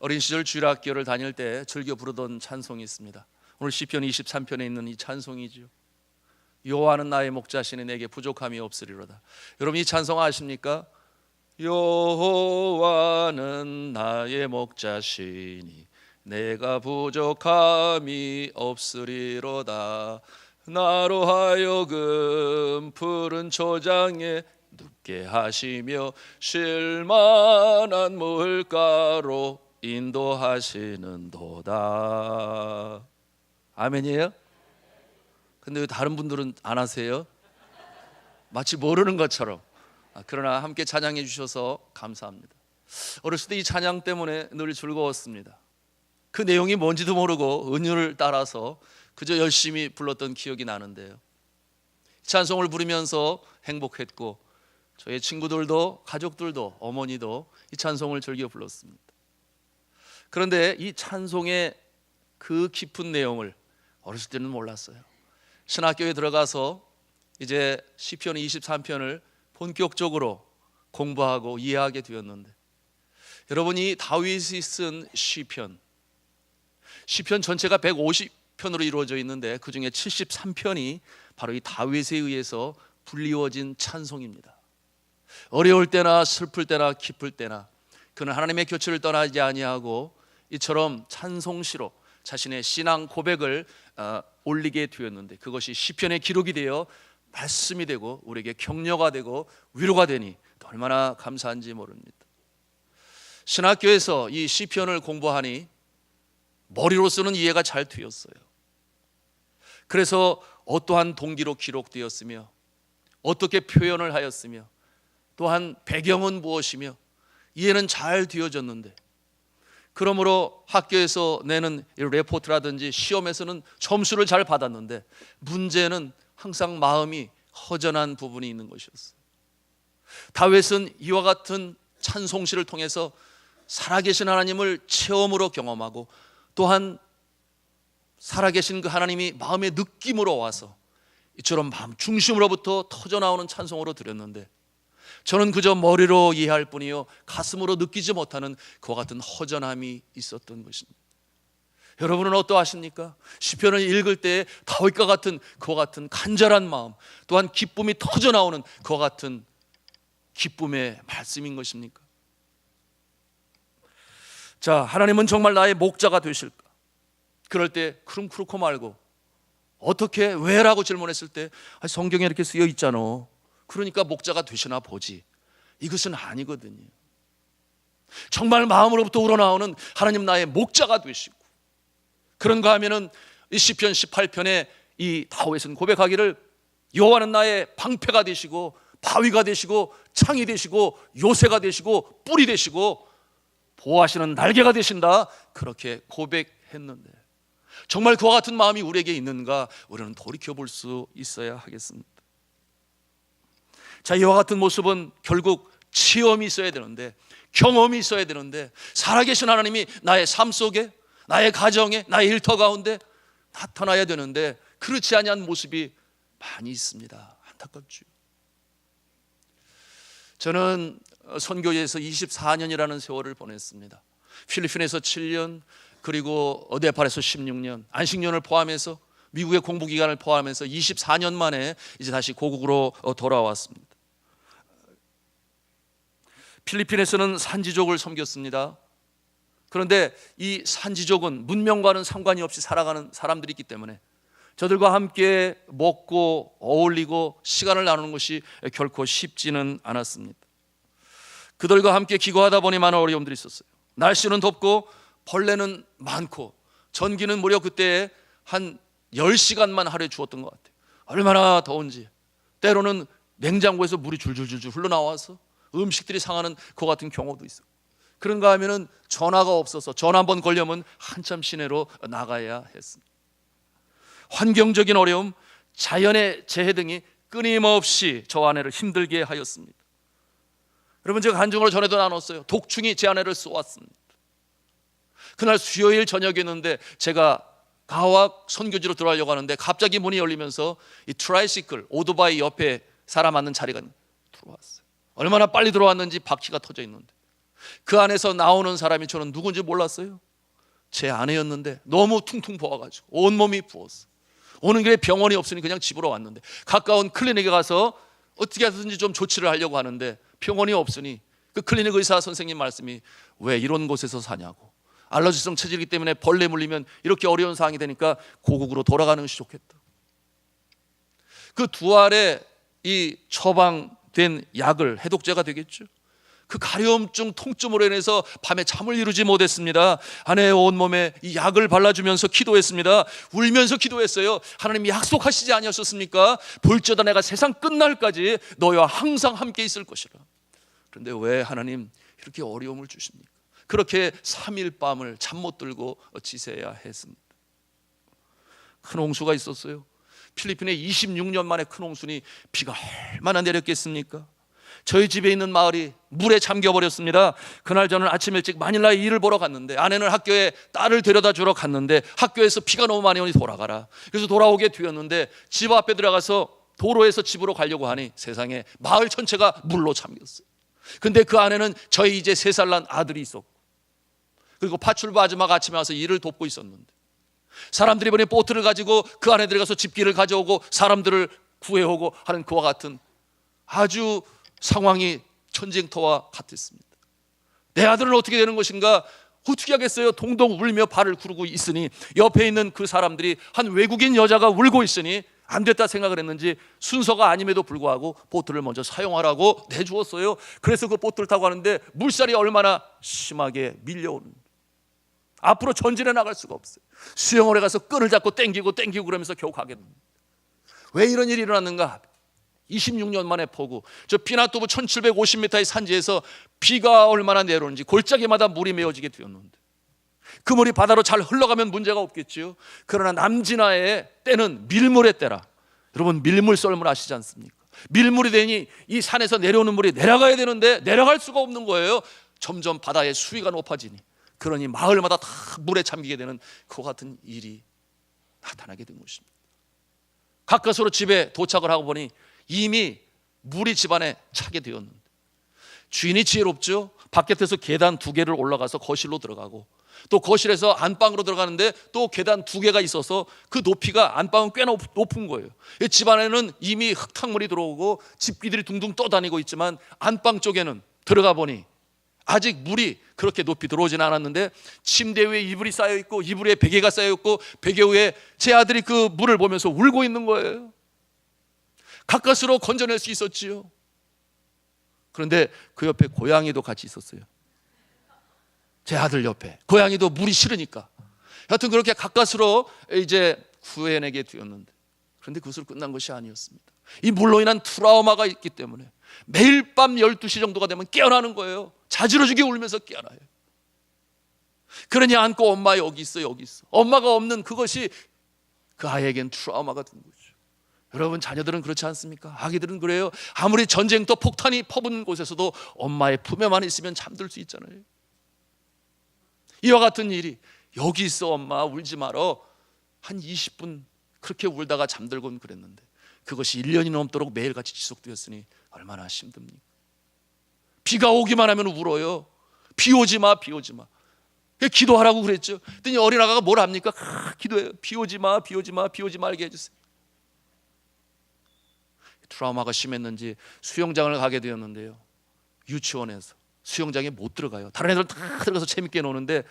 어린 시절 주일학교를 다닐 때 즐겨 부르던 찬송이 있습니다. 오늘 시편 23편에 있는 이 찬송이죠. 여호와는 나의 목자시니 내게 부족함이 없으리로다. 여러분 이 찬송 아십니까? 여호와는 나의 목자시니 내가 부족함이 없으리로다. 나로 하여금 푸른 초장에 눕게 하시며 쉴만한 물가로 인도하시는 도다. 아멘이에요? 근데 왜 다른 분들은 안 하세요? 마치 모르는 것처럼. 그러나 함께 찬양해 주셔서 감사합니다. 어렸을 때 이 찬양 때문에 늘 즐거웠습니다. 그 내용이 뭔지도 모르고 은유를 따라서 그저 열심히 불렀던 기억이 나는데요, 찬송을 부르면서 행복했고 저의 친구들도 가족들도 어머니도 이 찬송을 즐겨 불렀습니다. 그런데 이 찬송의 그 깊은 내용을 어렸을 때는 몰랐어요. 신학교에 들어가서 이제 시편 23편을 본격적으로 공부하고 이해하게 되었는데, 여러분이 다윗이 쓴 시편 전체가 150편으로 이루어져 있는데 그 중에 73편이 바로 이 다윗에 의해서 불리워진 찬송입니다. 어려울 때나 슬플 때나 기쁠 때나 그는 하나님의 곁을 떠나지 아니하고 이처럼 찬송시로 자신의 신앙 고백을 올리게 되었는데, 그것이 시편의 기록이 되어 말씀이 되고 우리에게 격려가 되고 위로가 되니 얼마나 감사한지 모릅니다. 신학교에서 이 시편을 공부하니 머리로서는 이해가 잘 되었어요. 그래서 어떠한 동기로 기록되었으며 어떻게 표현을 하였으며 또한 배경은 무엇이며 이해는 잘 되어졌는데, 그러므로 학교에서 내는 레포트라든지 시험에서는 점수를 잘 받았는데 문제는 항상 마음이 허전한 부분이 있는 것이었어요. 다윗은 이와 같은 찬송시를 통해서 살아계신 하나님을 체험으로 경험하고 또한 살아계신 그 하나님이 마음의 느낌으로 와서 이처럼 마음 중심으로부터 터져나오는 찬송으로 드렸는데, 저는 그저 머리로 이해할 뿐이요 가슴으로 느끼지 못하는 그와 같은 허전함이 있었던 것입니다. 여러분은 어떠하십니까? 시편을 읽을 때 다윗과 같은 그와 같은 간절한 마음, 또한 기쁨이 터져나오는 그와 같은 기쁨의 말씀인 것입니까? 자, 하나님은 정말 나의 목자가 되실까? 그럴 때 그렇고 말고 어떻게 왜라고 질문했을 때 성경에 이렇게 쓰여 있잖아, 그러니까 목자가 되시나 보지, 이것은 아니거든요. 정말 마음으로부터 우러나오는 하나님 나의 목자가 되시고, 그런가 하면은 이 시편 18편에 이 다윗은 고백하기를 여호와는 나의 방패가 되시고 바위가 되시고 창이 되시고 요새가 되시고 뿔이 되시고 보호하시는 날개가 되신다, 그렇게 고백했는데 정말 그와 같은 마음이 우리에게 있는가? 우리는 돌이켜볼 수 있어야 하겠습니다. 자, 이와 같은 모습은 결국 체험이 있어야 되는데, 경험이 있어야 되는데, 살아계신 하나님이 나의 삶 속에, 나의 가정에, 나의 일터 가운데 나타나야 되는데 그렇지 아니한 모습이 많이 있습니다. 안타깝죠. 저는 선교지에서 24년이라는 세월을 보냈습니다. 필리핀에서 7년, 그리고 네팔에서 16년, 안식년을 포함해서 미국의 공부기간을 포함해서 24년 만에 이제 다시 고국으로 돌아왔습니다. 필리핀에서는 산지족을 섬겼습니다. 그런데 이 산지족은 문명과는 상관이 없이 살아가는 사람들이 있기 때문에 저들과 함께 먹고 어울리고 시간을 나누는 것이 결코 쉽지는 않았습니다. 그들과 함께 기거하다 보니 많은 어려움들이 있었어요. 날씨는 덥고 벌레는 많고 전기는 무려 그때 한 10시간만 하루에 주었던 것 같아요. 얼마나 더운지. 때로는 냉장고에서 물이 줄줄줄줄 흘러나와서 음식들이 상하는 그 같은 경우도 있어요. 그런가 하면은 전화가 없어서 전화 한번 걸려면 한참 시내로 나가야 했습니다. 환경적인 어려움, 자연의 재해 등이 끊임없이 저 아내를 힘들게 하였습니다. 여러분, 제가 간증으로 전에도 나눴어요. 독충이 제 아내를 쏘았습니다. 그날 수요일 저녁이었는데 제가 가학 선교지로 들어가려고 하는데 갑자기 문이 열리면서 이 트라이시클, 오토바이 옆에 사람 앉는 자리가 들어왔어요. 얼마나 빨리 들어왔는지 바퀴가 터져 있는데 그 안에서 나오는 사람이 저는 누군지 몰랐어요. 제 아내였는데 너무 퉁퉁 부어가지고 온몸이 부었어. 오는 길에 병원이 없으니 그냥 집으로 왔는데, 가까운 클리닉에 가서 어떻게 하든지 좀 조치를 하려고 하는데 병원이 없으니 그 클리닉 의사 선생님 말씀이, 왜 이런 곳에서 사냐고, 알러지성 체질이기 때문에 벌레 물리면 이렇게 어려운 상황이 되니까 고국으로 돌아가는 것이 좋겠다. 그 두 알에 이 처방된 약을, 해독제가 되겠죠, 그 가려움증 통증으로 인해서 밤에 잠을 이루지 못했습니다. 아내의 온몸에 이 약을 발라주면서 기도했습니다. 울면서 기도했어요. 하나님이 약속하시지 아니하셨습니까? 볼지어다 내가 세상 끝날까지 너희와 항상 함께 있을 것이라. 그런데 왜 하나님 이렇게 어려움을 주십니까? 그렇게 3일 밤을 잠 못 들고 지새야 했습니다. 큰 홍수가 있었어요. 필리핀에 26년 만에 큰 홍수니 비가 얼마나 내렸겠습니까? 저희 집에 있는 마을이 물에 잠겨버렸습니다. 그날 저는 아침 일찍 마닐라에 일을 보러 갔는데, 아내는 학교에 딸을 데려다 주러 갔는데 학교에서 비가 너무 많이 오니 돌아가라. 그래서 돌아오게 되었는데 집 앞에 들어가서 도로에서 집으로 가려고 하니 세상에 마을 전체가 물로 잠겼어요. 근데 그 안에는 저희 이제 3살 난 아들이 있었고, 그리고 파출부 아줌마가 아침에 와서 일을 돕고 있었는데, 사람들이 이번에 보트를 가지고 그 안에 들어가서 집기를 가져오고 사람들을 구해오고 하는 그와 같은 아주 상황이 전쟁터와 같았습니다. 내 아들은 어떻게 되는 것인가, 어떻게 하겠어요? 동동 울며 발을 구르고 있으니 옆에 있는 그 사람들이 한 외국인 여자가 울고 있으니 안 됐다 생각을 했는지 순서가 아님에도 불구하고 보트를 먼저 사용하라고 내주었어요. 그래서 그 보트를 타고 가는데 물살이 얼마나 심하게 밀려오는, 앞으로 전진해 나갈 수가 없어요. 수영을 해가서 끈을 잡고 땡기고 그러면서 겨우 가게 됩니다. 왜 이런 일이 일어났는가? 26년 만에 폭우, 저 피나투브 1750m의 산지에서 비가 얼마나 내려오는지 골짜기마다 물이 메어지게 되었는데, 그 물이 바다로 잘 흘러가면 문제가 없겠지요. 그러나 남진하의 때는 밀물의 때라. 여러분, 밀물 썰물 아시지 않습니까? 밀물이 되니 이 산에서 내려오는 물이 내려가야 되는데 내려갈 수가 없는 거예요. 점점 바다의 수위가 높아지니, 그러니 마을마다 다 물에 잠기게 되는 그와 같은 일이 나타나게 된 것입니다. 가까스로 집에 도착을 하고 보니 이미 물이 집안에 차게 되었는데, 주인이 지혜롭죠. 바깥에서 계단 2개를 올라가서 거실로 들어가고, 또 거실에서 안방으로 들어가는데 또 계단 2개가 있어서 그 높이가, 안방은 꽤나 높은 거예요. 집안에는 이미 흙탕물이 들어오고 집기들이 둥둥 떠다니고 있지만 안방 쪽에는 들어가 보니 아직 물이 그렇게 높이 들어오지는 않았는데, 침대 위에 이불이 쌓여있고 이불 위에 베개가 쌓여있고 베개 위에 제 아들이 그 물을 보면서 울고 있는 거예요. 가까스로 건져낼 수 있었지요. 그런데 그 옆에 고양이도 같이 있었어요. 제 아들 옆에 고양이도 물이 싫으니까 여하튼 그렇게 가까스로 이제 구해내게 되었는데, 그런데 그것으로 끝난 것이 아니었습니다. 이 물로 인한 트라우마가 있기 때문에 매일 밤 12시 정도가 되면 깨어나는 거예요. 자지러지게 울면서 깨어나요. 그러니 안고 엄마 여기 있어 여기 있어. 엄마가 없는 그것이 그 아이에겐 트라우마가 된 거죠. 여러분, 자녀들은 그렇지 않습니까? 아기들은 그래요. 아무리 전쟁터 폭탄이 퍼붓는 곳에서도 엄마의 품에만 있으면 잠들 수 있잖아요. 이와 같은 일이, 여기 있어 엄마 울지 말어, 한 20분 그렇게 울다가 잠들곤 그랬는데 그것이 1년이 넘도록 매일같이 지속되었으니 얼마나 힘듭니까? 비가 오기만 하면 울어요. 비 오지 마, 비 오지 마. 기도하라고 그랬죠. 그랬더니 어린아가가 뭘 합니까? 기도해요. 비 오지 마, 비 오지 마, 비 오지 말게 해주세요. 트라우마가 심했는지 수영장을 가게 되었는데요, 유치원에서 수영장에 못 들어가요. 다른 애들 다 들어가서 재밌게 노는데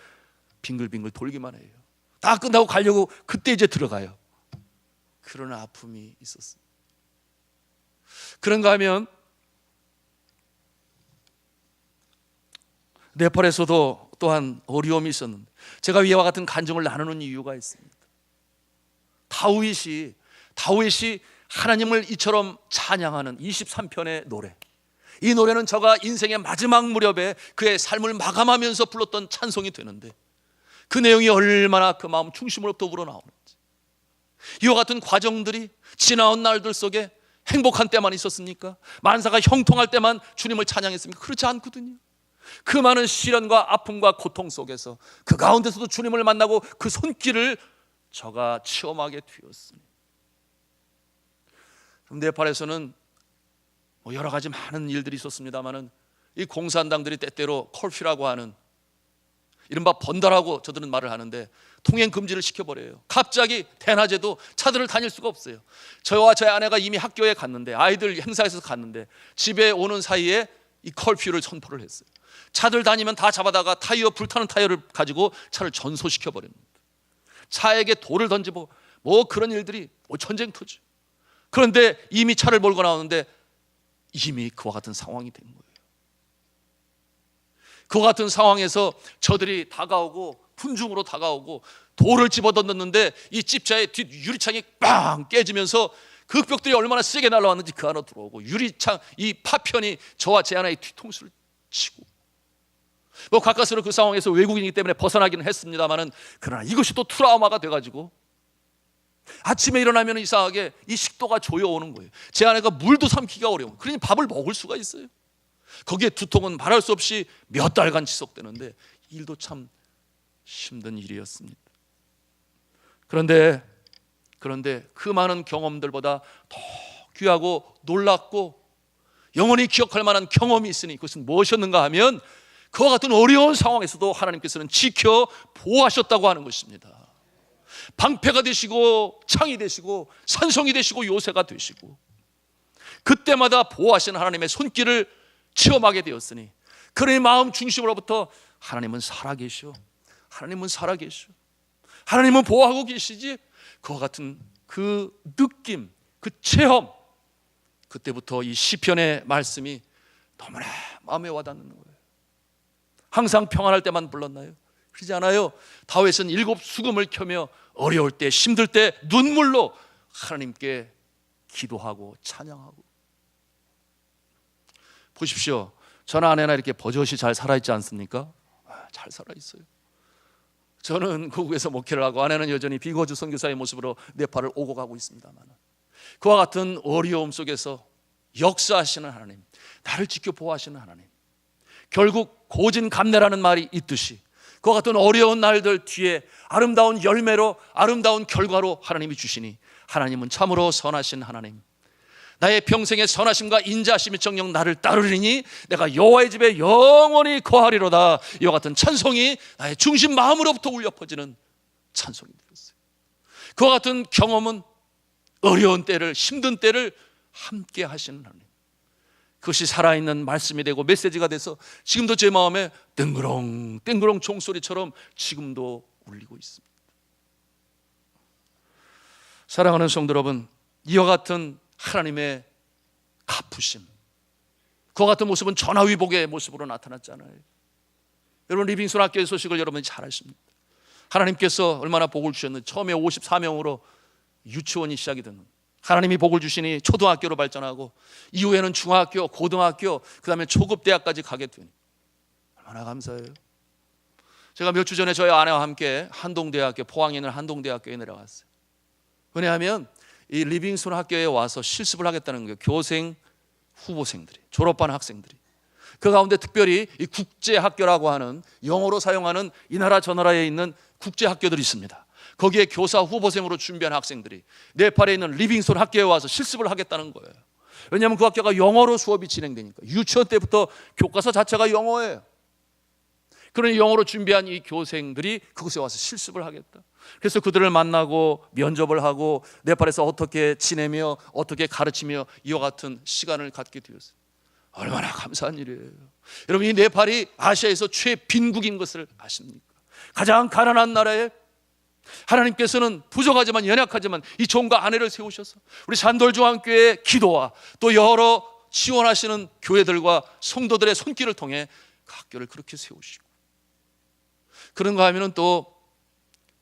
빙글빙글 돌기만 해요. 다 끝나고 가려고 그때 이제 들어가요. 그런 아픔이 있었습니다. 그런가 하면 네팔에서도 또한 어려움이 있었는데, 제가 이와 같은 간증을 나누는 이유가 있습니다. 다윗이 하나님을 이처럼 찬양하는 23편의 노래, 이 노래는 저가 인생의 마지막 무렵에 그의 삶을 마감하면서 불렀던 찬송이 되는데, 그 내용이 얼마나 그 마음 중심으로부터 우러나오는지, 이와 같은 과정들이 지나온 날들 속에 행복한 때만 있었습니까? 만사가 형통할 때만 주님을 찬양했습니까? 그렇지 않거든요. 그 많은 시련과 아픔과 고통 속에서 그 가운데서도 주님을 만나고 그 손길을 저가 체험하게 되었습니다. 네팔에서는 여러 가지 많은 일들이 있었습니다만은 이 공산당들이 때때로 컬퓨라고 하는 이른바 번다라고 저들은 말을 하는데 통행 금지를 시켜버려요. 갑자기 대낮에도 차들을 다닐 수가 없어요. 저와 저희 아내가 이미 학교에 갔는데, 아이들 행사에서 갔는데 집에 오는 사이에 이 컬퓨를 선포를 했어요. 차들 다니면 다 잡아다가 타이어, 불타는 타이어를 가지고 차를 전소시켜 버립니다. 차에게 돌을 던지고 뭐 그런 일들이 전쟁터죠. 그런데 이미 차를 몰고 나오는데 이미 그와 같은 상황이 된 거예요. 그와 같은 상황에서 저들이 다가오고 분중으로 다가오고 돌을 집어던졌는데 이 집차의 뒷 유리창이 빵 깨지면서 그 벽들이 얼마나 세게 날아왔는지 그 안으로 들어오고, 유리창 이 파편이 저와 제 아내의 뒤통수를 치고, 뭐 가까스로 그 상황에서 외국인이기 때문에 벗어나기는 했습니다만은, 그러나 이것이 또 트라우마가 돼가지고 아침에 일어나면 이상하게 이 식도가 조여오는 거예요. 제 아내가 물도 삼키기가 어려워. 그러니 밥을 먹을 수가 있어요. 거기에 두통은 말할 수 없이 몇 달간 지속되는데 일도 참 힘든 일이었습니다. 그런데 그 많은 경험들보다 더 귀하고 놀랍고 영원히 기억할 만한 경험이 있으니 그것은 무엇이었는가 하면, 그와 같은 어려운 상황에서도 하나님께서는 지켜 보호하셨다고 하는 것입니다. 방패가 되시고 창이 되시고 산성이 되시고 요새가 되시고, 그때마다 보호하시는 하나님의 손길을 체험하게 되었으니, 그의 마음 중심으로부터 하나님은 살아계셔, 하나님은 살아계셔, 하나님은 보호하고 계시지, 그와 같은 그 느낌, 그 체험, 그때부터 이 시편의 말씀이 너무나 마음에 와닿는 거예요. 항상 평안할 때만 불렀나요? 그러지 않아요. 다윗은 7 수금을 켜며 어려울 때, 힘들 때 눈물로 하나님께 기도하고 찬양하고. 보십시오, 저나 아내나 이렇게 버젓이 잘 살아있지 않습니까? 잘 살아있어요. 저는 고국에서 목회를 하고 아내는 여전히 비거주 선교사의 모습으로 네팔을 오고 가고 있습니다만, 그와 같은 어려움 속에서 역사하시는 하나님, 나를 지켜 보호하시는 하나님, 결국 고진감래라는 말이 있듯이 그와 같은 어려운 날들 뒤에 아름다운 열매로, 아름다운 결과로 하나님이 주시니, 하나님은 참으로 선하신 하나님, 나의 평생의 선하심과 인자하심이 정녕 나를 따르리니 내가 여호와의 집에 영원히 거하리로다. 이와 같은 찬송이 나의 중심 마음으로부터 울려 퍼지는 찬송이 되었어요. 그와 같은 경험은 어려운 때를, 힘든 때를 함께 하시는 하나님, 그것이 살아있는 말씀이 되고 메시지가 돼서 지금도 제 마음에 땡그렁 땡그렁 종소리처럼 지금도 울리고 있습니다. 사랑하는 성도 여러분, 이와 같은 하나님의 갚으심, 그와 같은 모습은 전화위복의 모습으로 나타났잖아요. 여러분, 리빙손 학교의 소식을 여러분이 잘 아십니다. 하나님께서 얼마나 복을 주셨는지. 처음에 54명으로 유치원이 시작이 됐는, 하나님이 복을 주시니 초등학교로 발전하고 이후에는 중학교, 고등학교, 그 다음에 초급 대학까지 가게 되니 얼마나 감사해요. 제가 몇 주 전에 저희 아내와 함께 한동대학교, 포항에 있는 한동대학교에 내려갔어요. 왜냐하면 이 리빙손 학교에 와서 실습을 하겠다는 거예요. 교생 후보생들이, 졸업반 학생들이. 그 가운데 특별히 이 국제학교라고 하는, 영어로 사용하는 이 나라 저 나라에 있는 국제학교들이 있습니다. 거기에 교사 후보생으로 준비한 학생들이 네팔에 있는 리빙손 학교에 와서 실습을 하겠다는 거예요. 왜냐하면 그 학교가 영어로 수업이 진행되니까. 유치원 때부터 교과서 자체가 영어예요. 그러니 영어로 준비한 이 교생들이 그곳에 와서 실습을 하겠다. 그래서 그들을 만나고 면접을 하고 네팔에서 어떻게 지내며 어떻게 가르치며 이와 같은 시간을 갖게 되었어요. 얼마나 감사한 일이에요. 여러분, 이 네팔이 아시아에서 최빈국인 것을 아십니까? 가장 가난한 나라에 하나님께서는 부족하지만 연약하지만 이 종과 아내를 세우셔서 우리 산돌중앙교회의 기도와 또 여러 지원하시는 교회들과 성도들의 손길을 통해 그 학교를 그렇게 세우시고, 그런가 하면 또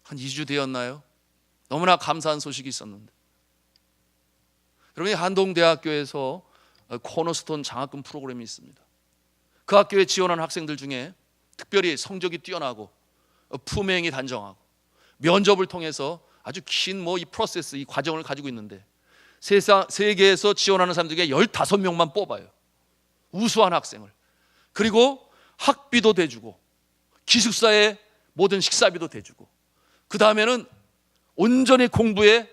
한 2주 되었나요? 너무나 감사한 소식이 있었는데, 여러분이 한동대학교에서 코너스톤 장학금 프로그램이 있습니다. 그 학교에 지원한 학생들 중에 특별히 성적이 뛰어나고 품행이 단정하고 면접을 통해서 아주 긴 이 프로세스, 이 과정을 가지고 있는데, 세계에서 지원하는 사람들 중에 15명만 뽑아요. 우수한 학생을. 그리고 학비도 대주고 기숙사에 모든 식사비도 대주고, 그 다음에는 온전히 공부에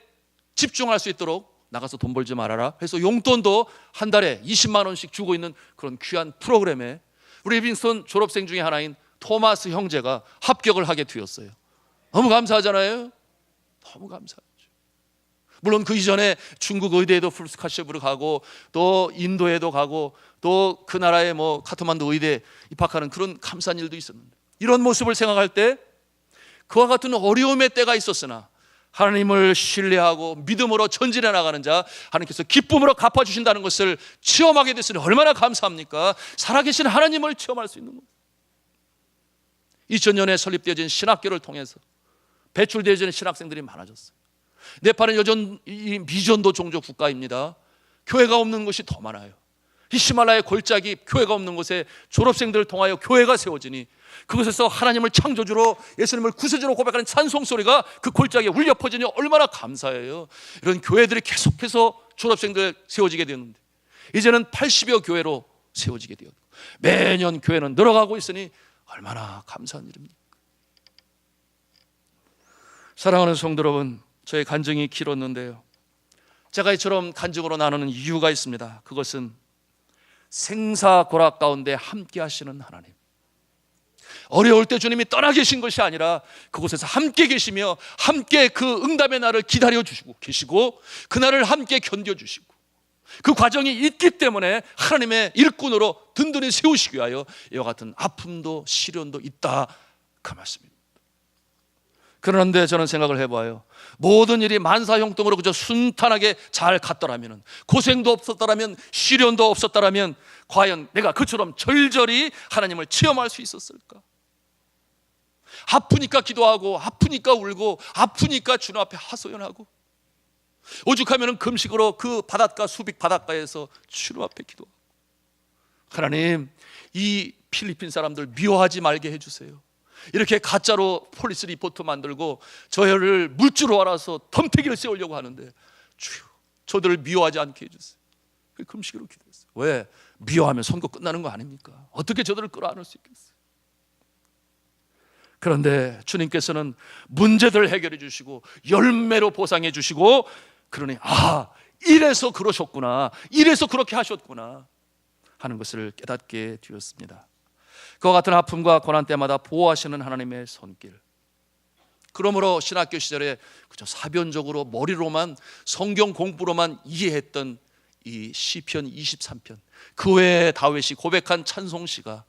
집중할 수 있도록 나가서 돈 벌지 말아라 해서 용돈도 한 달에 20만 원씩 주고 있는 그런 귀한 프로그램에 우리 리빙스톤 졸업생 중에 하나인 토마스 형제가 합격을 하게 되었어요. 너무 감사하잖아요. 너무 감사하죠. 물론 그 이전에 중국 의대에도 풀스카시프로 가고 또 인도에도 가고 또 그 나라의 카트만두 의대에 입학하는 그런 감사한 일도 있었는데, 이런 모습을 생각할 때 그와 같은 어려움의 때가 있었으나 하나님을 신뢰하고 믿음으로 전진해 나가는 자, 하나님께서 기쁨으로 갚아주신다는 것을 체험하게 됐으니 얼마나 감사합니까? 살아계신 하나님을 체험할 수 있는 것. 2000년에 설립되어진 신학교를 통해서 배출되어지는 신학생들이 많아졌어요. 네팔은 여전 이 미전도 종족 국가입니다. 교회가 없는 곳이 더 많아요. 이 히말라야 골짜기 교회가 없는 곳에 졸업생들을 통하여 교회가 세워지니 그곳에서 하나님을 창조주로, 예수님을 구세주로 고백하는 찬송 소리가 그 골짜기에 울려 퍼지니 얼마나 감사해요. 이런 교회들이 계속해서 졸업생들 세워지게 되었는데, 이제는 80여 교회로 세워지게 되었고 매년 교회는 늘어가고 있으니 얼마나 감사한 일입니까? 사랑하는 성도 여러분, 저의 간증이 길었는데요, 제가 이처럼 간증으로 나누는 이유가 있습니다. 그것은 생사고락 가운데 함께 하시는 하나님, 어려울 때 주님이 떠나 계신 것이 아니라 그곳에서 함께 계시며 함께 그 응답의 날을 기다려 주시고 계시고 그날을 함께 견뎌 주시고 그 과정이 있기 때문에 하나님의 일꾼으로 든든히 세우시기 위하여 이와 같은 아픔도 시련도 있다, 그 말씀입니다. 그런데 저는 생각을 해봐요. 모든 일이 만사형통으로 그저 순탄하게 잘 갔더라면, 고생도 없었더라면, 시련도 없었더라면 과연 내가 그처럼 절절히 하나님을 체험할 수 있었을까? 아프니까 기도하고, 아프니까 울고, 아프니까 주님 앞에 하소연하고, 오죽하면 금식으로 그 바닷가, 수빅 바닷가에서 주님 앞에 기도하고, 하나님, 이 필리핀 사람들 미워하지 말게 해주세요. 이렇게 가짜로 폴리스 리포트 만들고 저희를 물주로 알아서 덤태기를 세우려고 하는데 주여, 저들을 미워하지 않게 해주세요. 금식으로 기도했어요. 왜? 미워하면 선거 끝나는 거 아닙니까? 어떻게 저들을 끌어안을 수 있겠어요? 그런데 주님께서는 문제들을 해결해 주시고 열매로 보상해 주시고, 그러니 이래서 그러셨구나, 이래서 그렇게 하셨구나 하는 것을 깨닫게 되었습니다. 그와 같은 아픔과 고난 때마다 보호하시는 하나님의 손길. 그러므로 신학교 시절에 그저 사변적으로 머리로만 성경 공부로만 이해했던 이 시편 23편, 그 외에 다윗이 고백한 찬송시가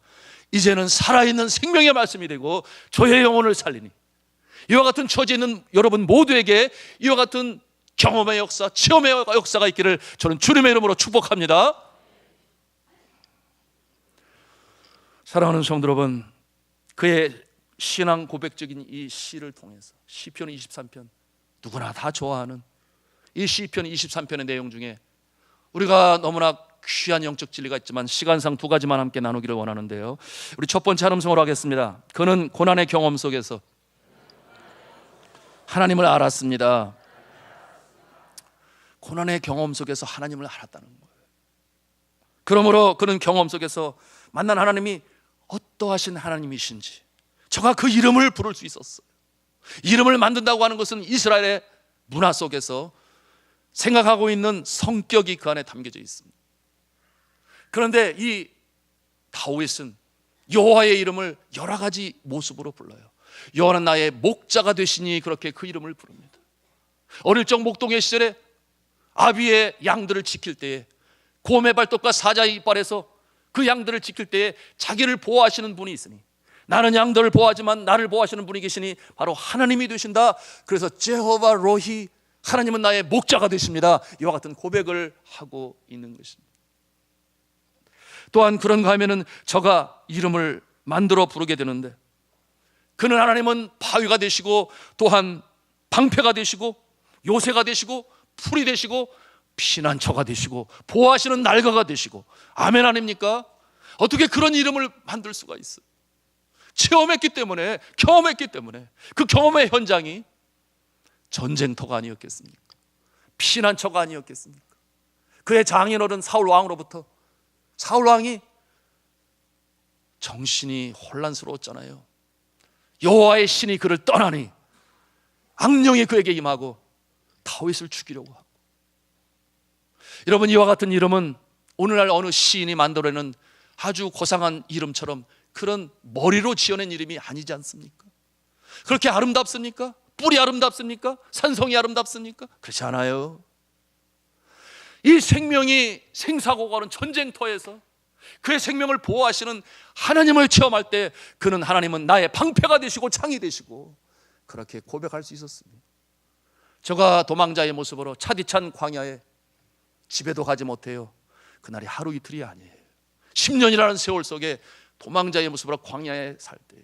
이제는 살아있는 생명의 말씀이 되고 저의 영혼을 살리니, 이와 같은 처지에 있는 여러분 모두에게 이와 같은 경험의 역사, 체험의 역사가 있기를 저는 주님의 이름으로 축복합니다. 사랑하는 성도 여러분, 그의 신앙 고백적인 이 시를 통해서 시편 23편, 누구나 다 좋아하는 이 시편 23편의 내용 중에 우리가 너무나 귀한 영적 진리가 있지만 시간상 두 가지만 함께 나누기를 원하는데요, 우리 첫 번째 한음성으로 하겠습니다. 그는 고난의 경험 속에서 하나님을 알았습니다. 고난의 경험 속에서 하나님을 알았다는 거예요. 그러므로 그는 경험 속에서 만난 하나님이 어떠하신 하나님이신지, 저가 그 이름을 부를 수 있었어요. 이름을 만든다고 하는 것은 이스라엘의 문화 속에서 생각하고 있는 성격이 그 안에 담겨져 있습니다. 그런데 이 다윗은 여호와의 이름을 여러 가지 모습으로 불러요. 여호와는 나의 목자가 되시니 그렇게 그 이름을 부릅니다. 어릴 적 목동의 시절에 아비의 양들을 지킬 때에 곰의 발톱과 사자의 이빨에서 그 양들을 지킬 때에 자기를 보호하시는 분이 있으니, 나는 양들을 보호하지만 나를 보호하시는 분이 계시니 바로 하나님이 되신다. 그래서 제호바 로히, 하나님은 나의 목자가 되십니다, 이와 같은 고백을 하고 있는 것입니다. 또한 그런가 하면은 저가 이름을 만들어 부르게 되는데, 그는 하나님은 바위가 되시고 또한 방패가 되시고 요새가 되시고 풀이 되시고 피난처가 되시고 보호하시는 날개가 되시고, 아멘 아닙니까? 어떻게 그런 이름을 만들 수가 있어요? 체험했기 때문에, 경험했기 때문에. 그 경험의 현장이 전쟁터가 아니었겠습니까? 피난처가 아니었겠습니까? 그의 장인어른 사울 왕으로부터 사울 왕이 정신이 혼란스러웠잖아요. 여호와의 신이 그를 떠나니 악령이 그에게 임하고 다윗을 죽이려고 하고. 여러분, 이와 같은 이름은 오늘날 어느 시인이 만들어내는 아주 고상한 이름처럼 그런 머리로 지어낸 이름이 아니지 않습니까? 그렇게 아름답습니까? 뿔이 아름답습니까? 산성이 아름답습니까? 그렇지 않아요. 이 생명이 생사고가 하는 전쟁터에서 그의 생명을 보호하시는 하나님을 체험할 때 그는 하나님은 나의 방패가 되시고 창이 되시고 그렇게 고백할 수 있었습니다. 저가 도망자의 모습으로 차디찬 광야에 집에도 가지 못해요. 그날이 하루 이틀이 아니에요. 10년이라는 세월 속에 도망자의 모습으로 광야에 살 때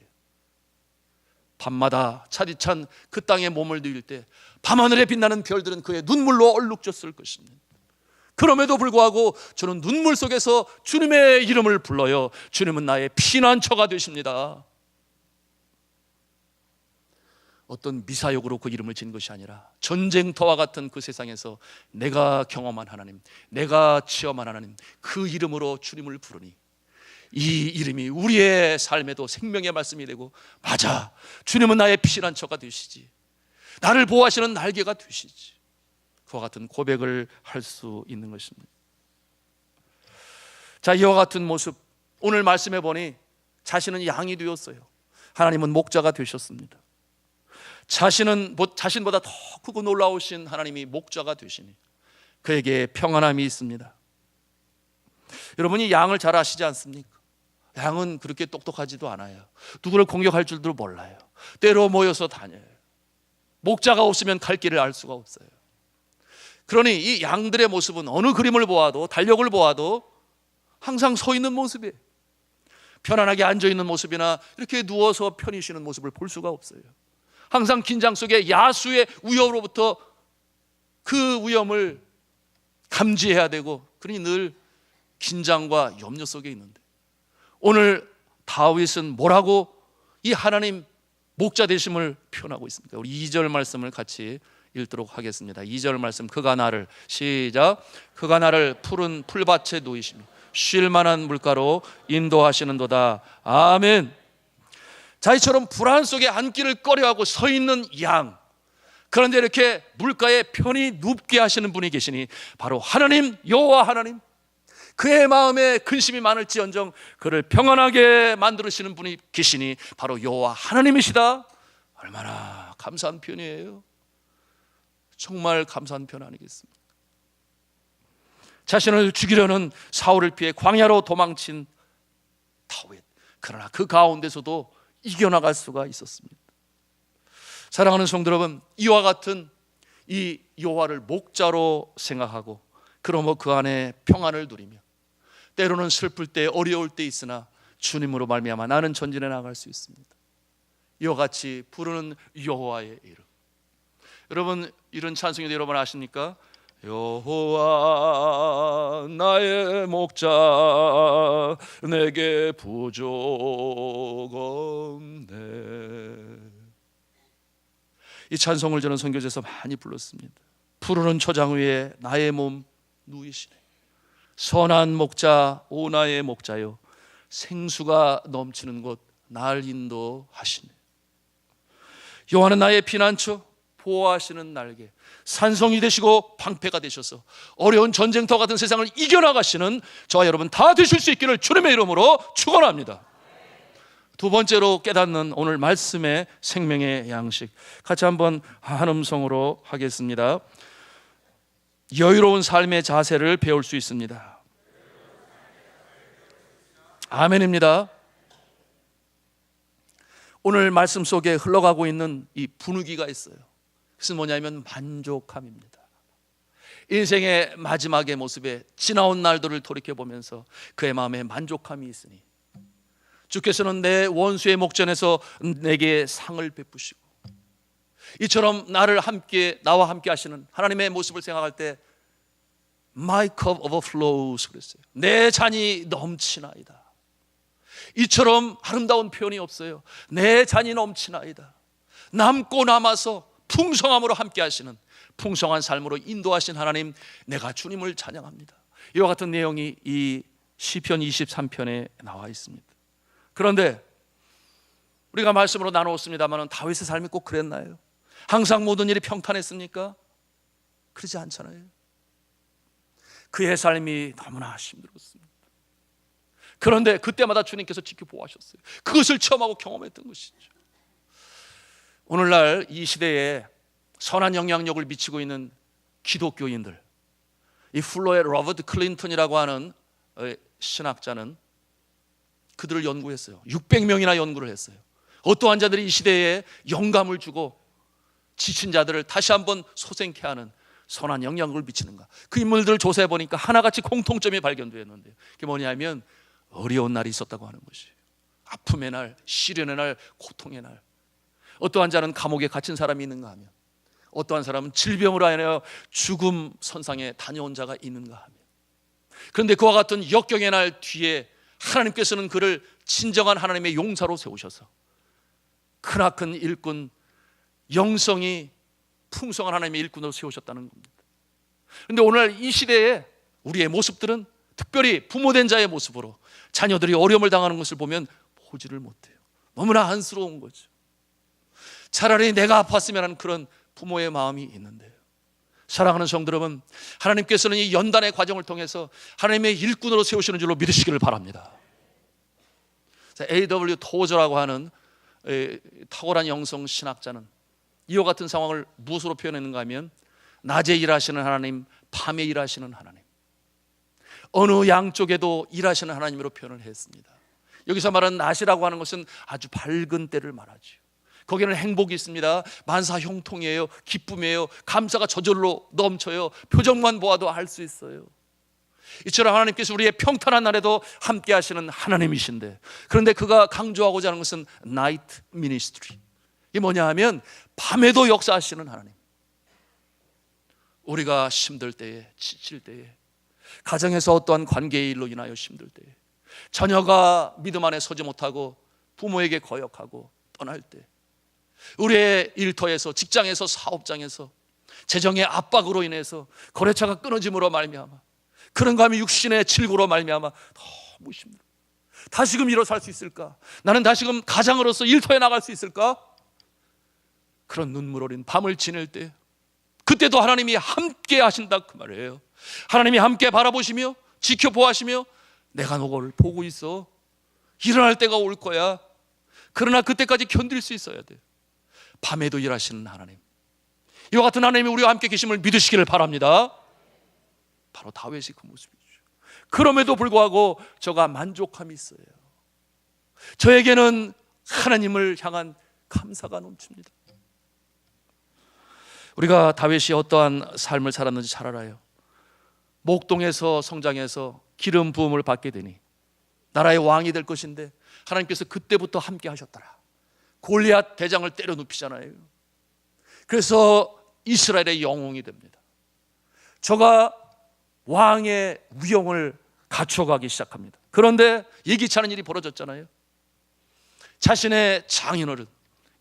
밤마다 차디찬 그 땅에 몸을 누일 때 밤하늘에 빛나는 별들은 그의 눈물로 얼룩졌을 것입니다. 그럼에도 불구하고 저는 눈물 속에서 주님의 이름을 불러요. 주님은 나의 피난처가 되십니다. 어떤 미사역으로 그 이름을 지은 것이 아니라 전쟁터와 같은 그 세상에서 내가 경험한 하나님, 내가 체험한 하나님, 그 이름으로 주님을 부르니 이 이름이 우리의 삶에도 생명의 말씀이 되고, 맞아, 주님은 나의 피난처가 되시지, 나를 보호하시는 날개가 되시지, 그와 같은 고백을 할 수 있는 것입니다. 자, 이와 같은 모습, 오늘 말씀해 보니 자신은 양이 되었어요. 하나님은 목자가 되셨습니다. 자신보다 더 크고 놀라우신 하나님이 목자가 되시니 그에게 평안함이 있습니다. 여러분이 양을 잘 아시지 않습니까? 양은 그렇게 똑똑하지도 않아요. 누구를 공격할 줄도 몰라요. 때로 모여서 다녀요. 목자가 없으면 갈 길을 알 수가 없어요. 그러니 이 양들의 모습은 어느 그림을 보아도, 달력을 보아도 항상 서 있는 모습이에요. 편안하게 앉아있는 모습이나 이렇게 누워서 편히 쉬는 모습을 볼 수가 없어요. 항상 긴장 속에 야수의 위협으로부터 그 위험을 감지해야 되고, 그러니 늘 긴장과 염려 속에 있는데, 오늘 다윗은 뭐라고 이 하나님 목자 되심을 표현하고 있습니까? 우리 2절 말씀을 같이 읽도록 하겠습니다. 2절 말씀, 그가 나를, 시작, 그가 나를 푸른 풀밭에 누이시며 쉴 만한 물가로 인도하시는도다. 아멘. 자, 이처럼 불안 속에 앉기를 꺼려하고 서 있는 양, 그런데 이렇게 물가에 편히 눕게 하시는 분이 계시니 바로 하나님, 여호와 하나님, 그의 마음에 근심이 많을지언정 그를 평안하게 만들으시는 분이 계시니 바로 여호와 하나님이시다. 얼마나 감사한 표현이에요. 정말 감사한 표현 아니겠습니까? 자신을 죽이려는 사울을 피해 광야로 도망친 다윗, 그러나 그 가운데서도 이겨나갈 수가 있었습니다. 사랑하는 성도 여러분, 이와 같은 이 여호와를 목자로 생각하고, 그러므로 그 안에 평안을 누리며, 때로는 슬플 때, 어려울 때 있으나 주님으로 말미암아 나는 전진해 나갈 수 있습니다. 이와 같이 부르는 여호와의 이름. 여러분, 이런 찬송이 여러분 아십니까? 여호와 나의 목자, 내게 부족 없네. 이 찬송을 저는 선교제에서 많이 불렀습니다. 푸르른 초장 위에 나의 몸 누이시네. 선한 목자, 오 나의 목자여, 생수가 넘치는 곳 날 인도하시네. 여호와는 나의 피난처, 보호하시는 날개, 산성이 되시고 방패가 되셔서 어려운 전쟁터 같은 세상을 이겨나가시는 저와 여러분 다 되실 수 있기를 주님의 이름으로 축원합니다. 두 번째로 깨닫는 오늘 말씀의 생명의 양식, 같이 한번 한 음성으로 하겠습니다. 여유로운 삶의 자세를 배울 수 있습니다. 아멘입니다. 오늘 말씀 속에 흘러가고 있는 이 분위기가 있어요. 그것은 뭐냐면 만족함입니다. 인생의 마지막의 모습에 지나온 날들을 돌이켜보면서 그의 마음에 만족함이 있으니 주께서는 내 원수의 목전에서 내게 상을 베푸시고, 이처럼 나와 함께 하시는 하나님의 모습을 생각할 때 My cup overflows 그랬어요. 내 잔이 넘치나이다. 이처럼 아름다운 표현이 없어요. 내 잔이 넘치나이다. 남고 남아서 풍성함으로 함께 하시는, 풍성한 삶으로 인도하신 하나님, 내가 주님을 찬양합니다. 이와 같은 내용이 이 시편 23편에 나와 있습니다. 그런데 우리가 말씀으로 나누었습니다만 다윗의 삶이 꼭 그랬나요? 항상 모든 일이 평탄했습니까? 그러지 않잖아요. 그의 삶이 너무나 힘들었습니다. 그런데 그때마다 주님께서 지켜보았었어요. 그것을 체험하고 경험했던 것이죠. 오늘날 이 시대에 선한 영향력을 미치고 있는 기독교인들, 이 플로의 로버트 클린턴이라고 하는 신학자는 그들을 연구했어요. 600명이나 연구를 했어요. 어떠한 자들이 이 시대에 영감을 주고 지친 자들을 다시 한번 소생케 하는 선한 영향력을 미치는가. 그 인물들을 조사해 보니까 하나같이 공통점이 발견되었는데요. 그게 뭐냐면 어려운 날이 있었다고 하는 것이에요. 아픔의 날, 시련의 날, 고통의 날. 어떠한 자는 감옥에 갇힌 사람이 있는가 하면, 어떠한 사람은 질병으로 인하여 죽음 선상에 다녀온 자가 있는가 하면, 그런데 그와 같은 역경의 날 뒤에 하나님께서는 그를 진정한 하나님의 용사로 세우셔서 크나큰 일꾼, 영성이 풍성한 하나님의 일꾼으로 세우셨다는 겁니다. 그런데 오늘 이 시대에 우리의 모습들은, 특별히 부모된 자의 모습으로 자녀들이 어려움을 당하는 것을 보면 보지를 못해요. 너무나 안쓰러운 거죠. 차라리 내가 아팠으면 하는 그런 부모의 마음이 있는데요. 사랑하는 성도 여러분, 하나님께서는 이 연단의 과정을 통해서 하나님의 일꾼으로 세우시는 줄로 믿으시기를 바랍니다. A.W. 토저라고 하는 탁월한 영성 신학자는 이와 같은 상황을 무엇으로 표현했는가 하면, 낮에 일하시는 하나님, 밤에 일하시는 하나님, 어느 양쪽에도 일하시는 하나님으로 표현을 했습니다. 여기서 말하는 낮이라고 하는 것은 아주 밝은 때를 말하죠. 거기는 행복이 있습니다. 만사 형통이에요. 기쁨이에요. 감사가 저절로 넘쳐요. 표정만 보아도 알 수 있어요. 이처럼 하나님께서 우리의 평탄한 날에도 함께 하시는 하나님이신데, 그런데 그가 강조하고자 하는 것은 나이트 미니스트리. 이게 뭐냐 하면 밤에도 역사하시는 하나님. 우리가 힘들 때에, 지칠 때에, 가정에서 어떠한 관계의 일로 인하여 힘들 때에, 자녀가 믿음 안에 서지 못하고 부모에게 거역하고 떠날 때, 우리의 일터에서, 직장에서, 사업장에서 재정의 압박으로 인해서 거래처가 끊어짐으로 말미암아, 그런가 하면 육신의 질고로 말미암아 너무 힘들어. 다시금 일어설 수 있을까? 나는 다시금 가장으로서 일터에 나갈 수 있을까? 그런 눈물 어린 밤을 지낼 때, 그때도 하나님이 함께 하신다 그 말이에요. 하나님이 함께 바라보시며 지켜보시며 내가 너를 보고 있어. 일어날 때가 올 거야. 그러나 그때까지 견딜 수 있어야 돼. 밤에도 일하시는 하나님, 이와 같은 하나님이 우리와 함께 계심을 믿으시기를 바랍니다. 바로 다윗이 그 모습이죠. 그럼에도 불구하고 저가 만족함이 있어요. 저에게는 하나님을 향한 감사가 넘칩니다. 우리가 다윗이 어떠한 삶을 살았는지 잘 알아요. 목동에서 성장해서 기름 부음을 받게 되니 나라의 왕이 될 것인데, 하나님께서 그때부터 함께 하셨더라. 골리앗 대장을 때려 눕히잖아요. 그래서 이스라엘의 영웅이 됩니다. 저가 왕의 위엄을 갖춰가기 시작합니다. 그런데 예기치 않은 일이 벌어졌잖아요. 자신의 장인어른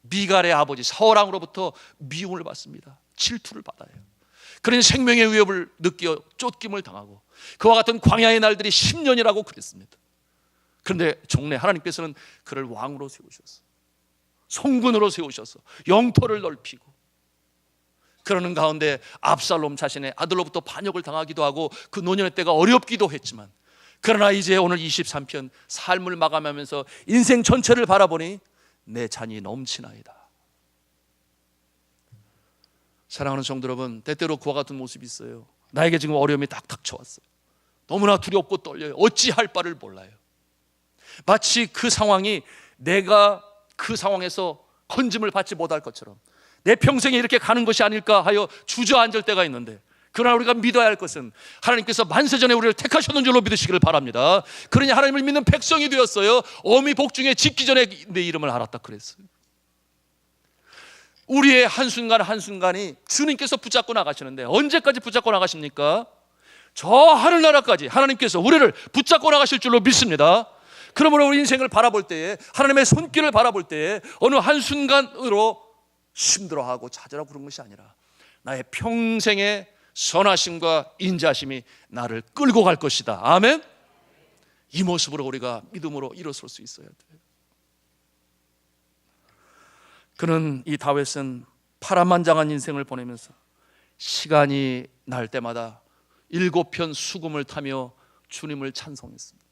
미갈의 아버지 사울왕으로부터 미움을 받습니다. 질투를 받아요. 그러니 생명의 위협을 느껴 쫓김을 당하고, 그와 같은 광야의 날들이 10년이라고 그랬습니다. 그런데 종래 하나님께서는 그를 왕으로 세우셔서, 성군으로 세우셔서 영토를 넓히고, 그러는 가운데 압살롬 자신의 아들로부터 반역을 당하기도 하고 그 노년의 때가 어렵기도 했지만, 그러나 이제 오늘 23편 삶을 마감하면서 인생 전체를 바라보니 내 잔이 넘치나이다. 사랑하는 성도 여러분, 때때로 그와 같은 모습이 있어요. 나에게 지금 어려움이 딱 닥쳐왔어요. 너무나 두렵고 떨려요. 어찌할 바를 몰라요. 마치 그 상황이 내가 그 상황에서 건짐을 받지 못할 것처럼 내 평생에 이렇게 가는 것이 아닐까 하여 주저앉을 때가 있는데, 그러나 우리가 믿어야 할 것은 하나님께서 만세전에 우리를 택하셨는 줄로 믿으시기를 바랍니다. 그러니 하나님을 믿는 백성이 되었어요. 어미 복중에 짓기 전에 내 이름을 알았다 그랬어요. 우리의 한순간 한순간이 주님께서 붙잡고 나가시는데, 언제까지 붙잡고 나가십니까? 저 하늘나라까지 하나님께서 우리를 붙잡고 나가실 줄로 믿습니다. 그러므로 우리 인생을 바라볼 때에, 하나님의 손길을 바라볼 때에 어느 한순간으로 힘들어하고 좌절하고 그런 것이 아니라 나의 평생의 선하심과 인자심이 나를 끌고 갈 것이다. 아멘. 이 모습으로 우리가 믿음으로 일어설 수 있어야 돼요. 그는, 이 다윗은 파란만장한 인생을 보내면서 시간이 날 때마다 7편 수금을 타며 주님을 찬송했습니다.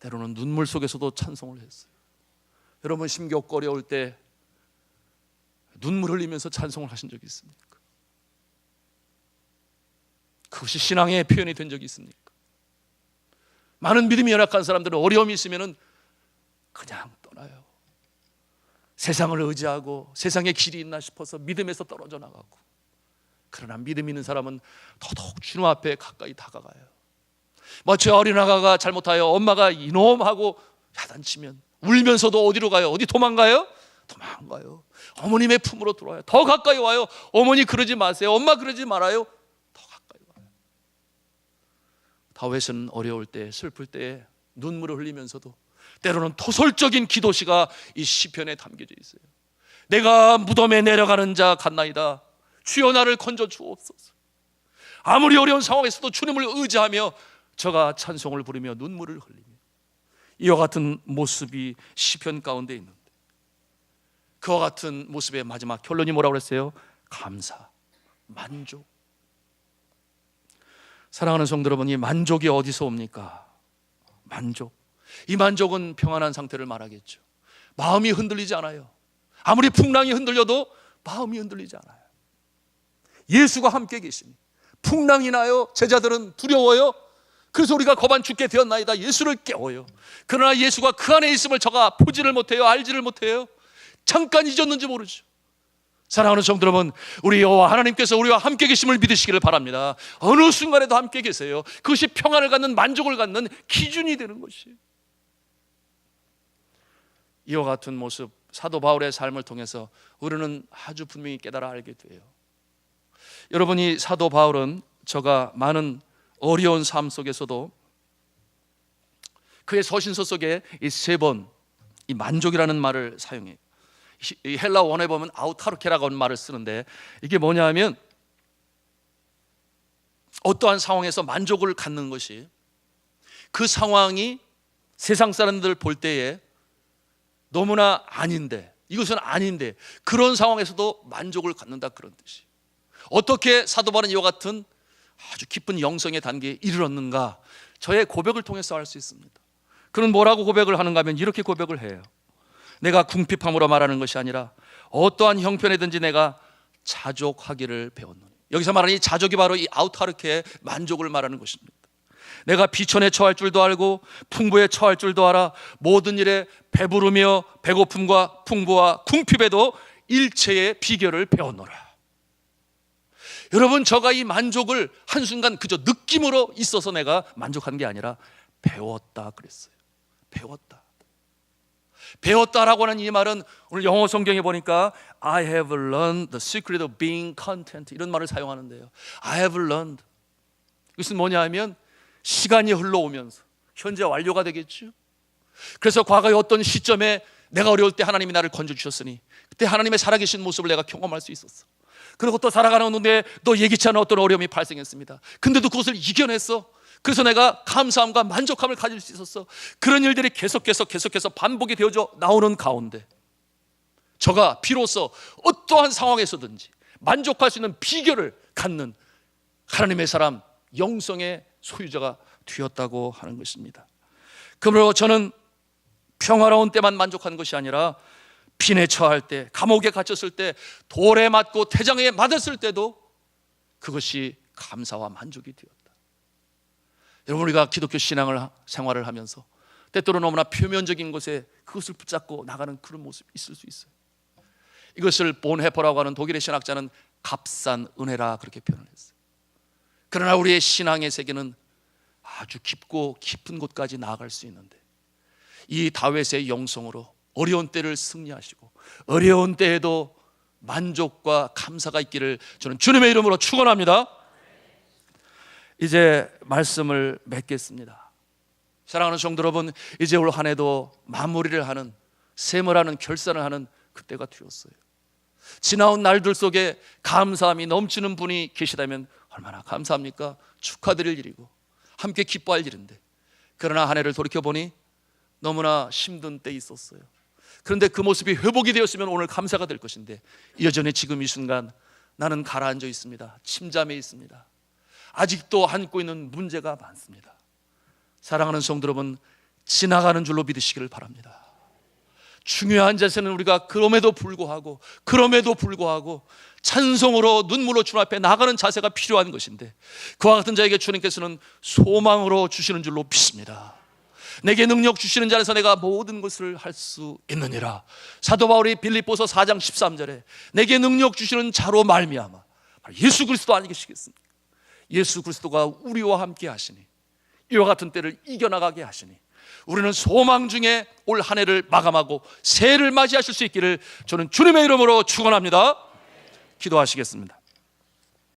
때로는 눈물 속에서도 찬송을 했어요. 여러분 심겹고 어려울 때 눈물 흘리면서 찬송을 하신 적이 있습니까? 그것이 신앙의 표현이 된 적이 있습니까? 많은 믿음이 연약한 사람들은 어려움이 있으면 그냥 떠나요. 세상을 의지하고 세상에 길이 있나 싶어서 믿음에서 떨어져 나가고, 그러나 믿음 있는 사람은 더더욱 주님 앞에 가까이 다가가요. 제 어린아가가 잘못하여 엄마가 이놈하고 야단치면 울면서도 어디로 가요? 어디 도망가요? 도망가요. 어머님의 품으로 들어와요. 더 가까이 와요. 어머니 그러지 마세요. 엄마 그러지 말아요. 더 가까이 와요. 다윗은 어려울 때, 슬플 때 눈물을 흘리면서도 때로는 토설적인 기도시가 이 시편에 담겨져 있어요. 내가 무덤에 내려가는 자 같나이다. 주여 나를 건져 주옵소서. 아무리 어려운 상황에서도 주님을 의지하며 저가 찬송을 부르며 눈물을 흘리며, 이와 같은 모습이 시편 가운데 있는데, 그와 같은 모습의 마지막 결론이 뭐라고 그랬어요? 감사, 만족. 사랑하는 성도 여러분, 이 만족이 어디서 옵니까? 만족. 이 만족은 평안한 상태를 말하겠죠. 마음이 흔들리지 않아요. 아무리 풍랑이 흔들려도 마음이 흔들리지 않아요. 예수가 함께 계시니 풍랑이 나요. 제자들은 두려워요. 그래서 우리가 거반 죽게 되었나이다. 예수를 깨워요. 그러나 예수가 그 안에 있음을 저가 보지를 못해요. 알지를 못해요. 잠깐 잊었는지 모르죠. 사랑하는 성도 여러분, 우리 여호와 하나님께서 우리와 함께 계심을 믿으시기를 바랍니다. 어느 순간에도 함께 계세요. 그것이 평안을 갖는, 만족을 갖는 기준이 되는 것이에요. 이와 같은 모습, 사도 바울의 삶을 통해서 우리는 아주 분명히 깨달아 알게 돼요. 여러분이 사도 바울은 저가 많은 어려운 삶 속에서도 그의 서신서 속에 이 세 번 이 만족이라는 말을 사용해요. 이 헬라 원어에 보면 아우타르케라고 하는 말을 쓰는데, 이게 뭐냐 하면 어떠한 상황에서 만족을 갖는 것이 그 상황이 세상 사람들 볼 때에 너무나 아닌데, 이것은 아닌데 그런 상황에서도 만족을 갖는다, 그런 뜻이에요. 어떻게 사도 바울은 이와 같은 아주 깊은 영성의 단계에 이르렀는가? 저의 고백을 통해서 알 수 있습니다. 그는 뭐라고 고백을 하는가 하면 이렇게 고백을 해요. 내가 궁핍함으로 말하는 것이 아니라 어떠한 형편에든지 내가 자족하기를 배웠노니. 여기서 말하는 이 자족이 바로 이 아우타르케의 만족을 말하는 것입니다. 내가 비천에 처할 줄도 알고 풍부에 처할 줄도 알아 모든 일에 배부르며 배고픔과 풍부와 궁핍에도 일체의 비결을 배웠노라. 여러분, 저가 이 만족을 한순간 그저 느낌으로 있어서 내가 만족한 게 아니라 배웠다 그랬어요. 배웠다라고 하는 이 말은 오늘 영어 성경에 보니까 I have learned the secret of being content, 이런 말을 사용하는데요. I have learned, 이것은 뭐냐 하면 시간이 흘러오면서 현재 완료가 되겠죠. 그래서 과거의 어떤 시점에 내가 어려울 때 하나님이 나를 건져주셨으니 그때 하나님의 살아계신 모습을 내가 경험할 수 있었어. 그리고 또 살아가는 가운데 또 예기치 않은 어떤 어려움이 발생했습니다. 근데도 그것을 이겨냈어. 그래서 내가 감사함과 만족함을 가질 수 있었어. 그런 일들이 계속해서 반복이 되어져 나오는 가운데 저가 비로소 어떠한 상황에서든지 만족할 수 있는 비결을 갖는 하나님의 사람, 영성의 소유자가 되었다고 하는 것입니다. 그러므로 저는 평화로운 때만 만족한 것이 아니라 빈에 처할 때, 감옥에 갇혔을 때, 돌에 맞고 태장에 맞았을 때도 그것이 감사와 만족이 되었다. 여러분, 우리가 기독교 신앙을 생활을 하면서 때때로 너무나 표면적인 것에 그것을 붙잡고 나가는 그런 모습이 있을 수 있어요. 이것을 본헤퍼라고 하는 독일의 신학자는 값싼 은혜라 그렇게 표현을 했어요. 그러나 우리의 신앙의 세계는 아주 깊고 깊은 곳까지 나아갈 수 있는데, 이 다윗의 영성으로 어려운 때를 승리하시고 어려운 때에도 만족과 감사가 있기를 저는 주님의 이름으로 축원합니다. 이제 말씀을 맺겠습니다. 사랑하는 성도 여러분, 이제 올 한 해도 마무리를 하는, 세물하는, 결산을 하는 그때가 되었어요. 지나온 날들 속에 감사함이 넘치는 분이 계시다면 얼마나 감사합니까? 축하드릴 일이고 함께 기뻐할 일인데, 그러나 한 해를 돌이켜보니 너무나 힘든 때 있었어요. 그런데 그 모습이 회복이 되었으면 오늘 감사가 될 것인데, 여전히 지금 이 순간 나는 가라앉아 있습니다. 침잠해 있습니다. 아직도 안고 있는 문제가 많습니다. 사랑하는 성도 여러분, 지나가는 줄로 믿으시기를 바랍니다. 중요한 자세는 우리가 그럼에도 불구하고 찬송으로 눈물로 주님 앞에 나가는 자세가 필요한 것인데, 그와 같은 자에게 주님께서는 소망으로 주시는 줄로 믿습니다. 내게 능력 주시는 자에서 내가 모든 것을 할 수 있느니라. 사도 바울이 빌립보서 4장 13절에 내게 능력 주시는 자로 말미암아 예수 그리스도 아니겠습니까? 예수 그리스도가 우리와 함께 하시니, 이와 같은 때를 이겨나가게 하시니, 우리는 소망 중에 올 한 해를 마감하고 새해를 맞이하실 수 있기를 저는 주님의 이름으로 축원합니다. 기도하시겠습니다.